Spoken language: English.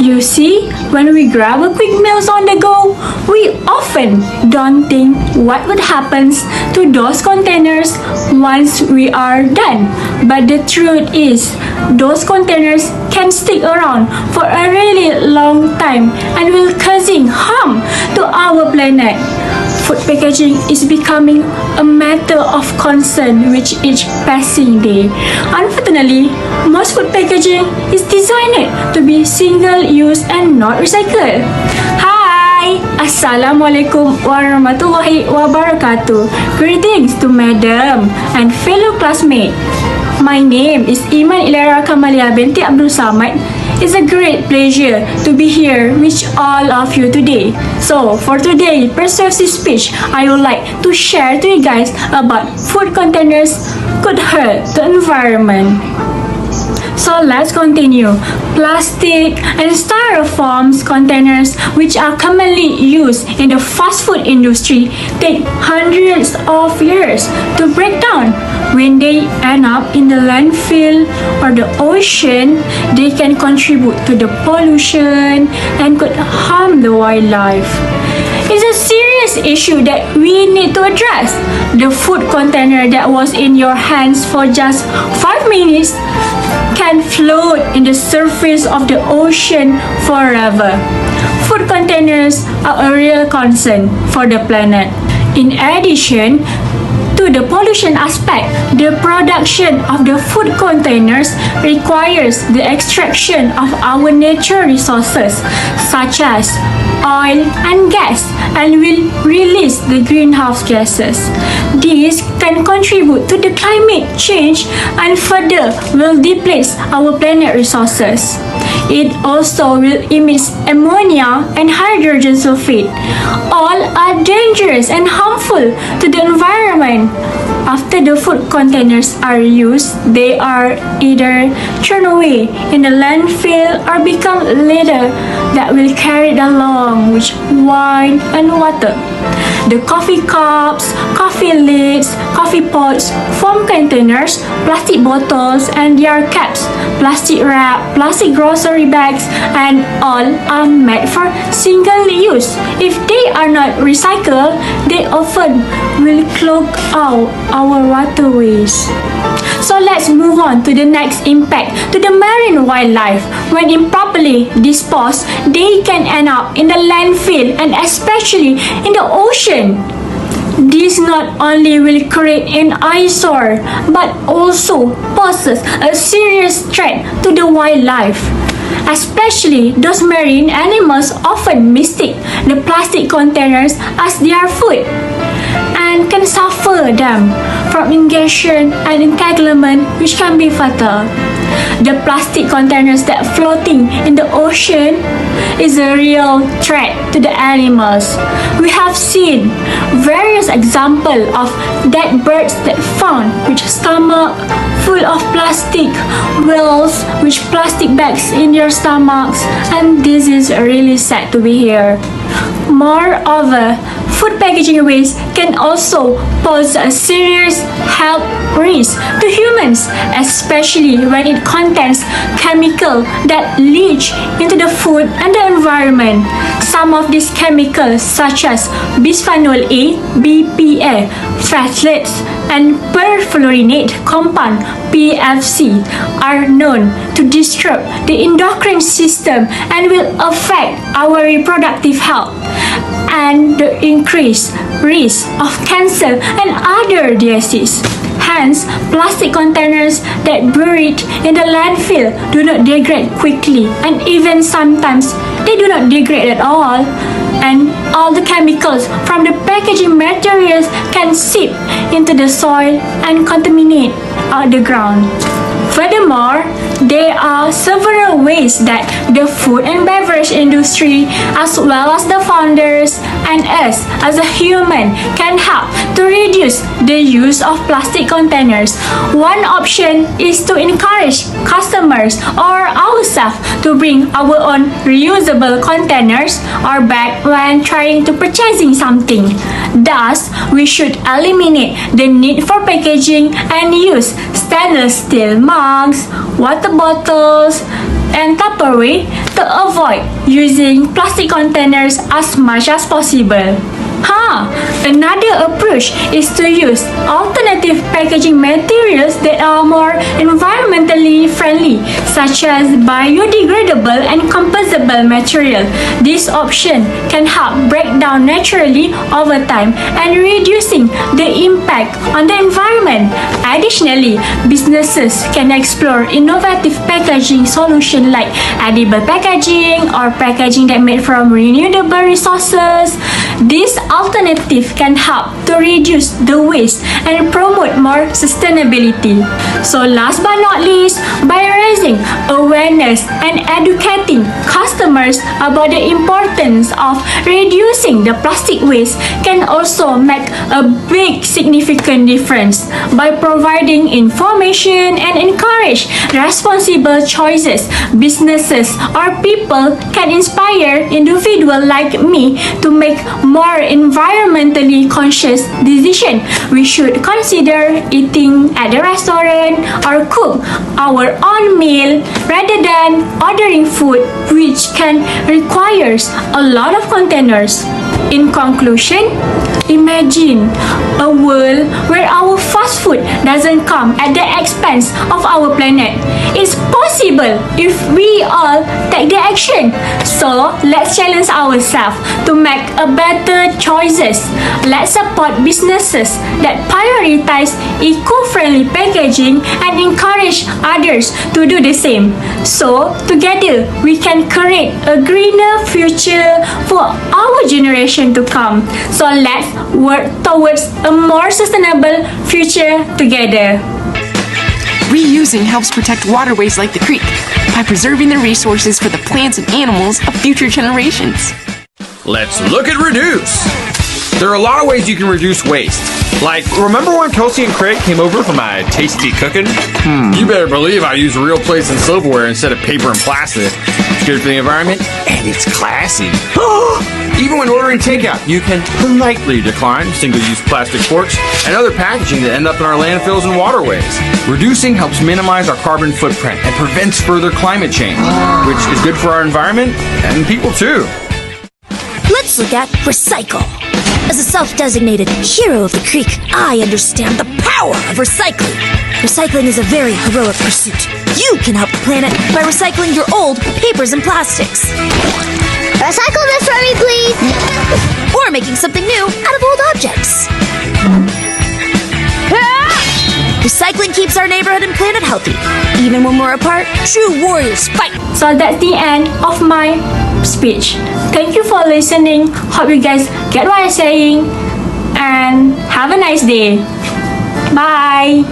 You see, when we grab a quick meals on the go, we often don't think what would happen to those containers once we are done. But the truth is, those containers can stick around for a really long time and will causing harm to our planet. Food packaging is becoming a matter of concern with each passing day. Unfortunately, most food packaging is designed to be single-use and not recycled. Hi! Assalamualaikum warahmatullahi wabarakatuh. Greetings to Madam and fellow classmates. My name is Iman Ilara Kamalia binti Abdul Samad. It's a great pleasure to be here with all of you today. So, for today's persuasive speech, I would like to share to you guys about food containers could hurt the environment. So let's continue. Plastic and styrofoam containers, which are commonly used in the fast food industry, take hundreds of years to break down. When they end up in the landfill or the ocean, they can contribute to the pollution and could harm the wildlife. It's a serious issue that we need to address. The food container that was in your hands for just 5 minutes can float in the surface of the ocean forever. Food containers are a real concern for the planet. In addition to the pollution aspect, the production of the food containers requires the extraction of our natural resources such as oil and gas and will release the greenhouse gases. This can contribute to the climate change and further will deplete our planet resources. It also will emit ammonia and hydrogen sulfide. All are dangerous and harmful to the environment. After the food containers are used, they are either thrown away in the landfill or become litter that will carry along with wine and water. The coffee cups, coffee lids, coffee pots, foam containers, plastic bottles and their caps, plastic wrap, plastic grocery bags, and all are made for single use. If they are not recycled, they often will clog out our waterways. So let's move on to the next impact to the marine wildlife. When improperly disposed, they can end up in the landfill and especially in the ocean. This not only will create an eyesore but also poses a serious threat to the wildlife. Especially those marine animals often mistake the plastic containers as their food and can suffer them from ingestion and entanglement, which can be fatal. The plastic containers that floating in the ocean is a real threat to the animals. We have seen various examples of dead birds that found with stomach full of plastic, whales with plastic bags in their stomachs, and this is really sad to be here. Moreover, food packaging waste can also pose a serious health risk to humans, especially when it contains chemicals that leach into the food and the environment. Some of these chemicals, such as bisphenol A, BPA, phthalates, and perfluorinated compound PFC, are known to disrupt the endocrine system and will affect our reproductive health and the increased risk of cancer and other diseases. Hence, plastic containers that buried in the landfill do not degrade quickly, and even sometimes they do not degrade at all. And all the chemicals from the packaging materials can seep into the soil and contaminate the ground. Furthermore, there are several ways that the food and beverage industry, as well as the founders and us as a human, can help to reduce the use of plastic containers. One option is to encourage customers or ourselves to bring our own reusable containers or bag when trying to purchasing something. Thus, we should eliminate the need for packaging and use stainless steel mugs, water bottles, and Tupperware to avoid using plastic containers as much as possible. Another approach is to use alternative packaging materials that are more environmentally friendly, such as biodegradable and compostable material. This option can help break down naturally over time and reducing the impact on the environment. Additionally, businesses can explore innovative packaging solutions like edible packaging or packaging that made from renewable resources. This alternative can help to reduce the waste and promote more sustainability. So last but not least, by raising awareness and educating customers about the importance of reducing the plastic waste can also make a big significant difference. By providing information and encourage responsible choices, businesses or people can inspire individuals like me to make more environmentally conscious decisions. We should consider eating at the restaurant or cook our own meal rather than ordering food which can requires a lot of containers. In conclusion, imagine a world where our fast food doesn't come at the expense of our planet. It's possible if we all take the action. So let's challenge ourselves to make a better choices. Let's support businesses that prioritize eco-friendly packaging and encourage others to do the same. So together we can create a greener future for our generation to come. So let's work towards a more sustainable future together. Reusing helps protect waterways like the creek by preserving the resources for the plants and animals of future generations. Let's look at reduce. There are a lot of ways you can reduce waste. Like, remember when Kelsey and Craig came over for my tasty cooking? You better believe I use real plates and silverware instead of paper and plastic. It's good for the environment, and it's classy. Even when ordering takeout, you can politely decline single-use plastic forks and other packaging that end up in our landfills and waterways. Reducing helps minimize our carbon footprint and prevents further climate change, which is good for our environment and people too. Let's look at recycle. As a self-designated hero of the creek, I understand the power of recycling. Recycling is a very heroic pursuit. You can help the planet by recycling your old papers and plastics. Recycle this for me, please! Or making something new out of old objects. Recycling keeps our neighborhood and planet healthy. Even when we're apart, true warriors fight. So that's the end of my speech. Thank you for listening. Hope you guys get what I'm saying. And have a nice day. Bye.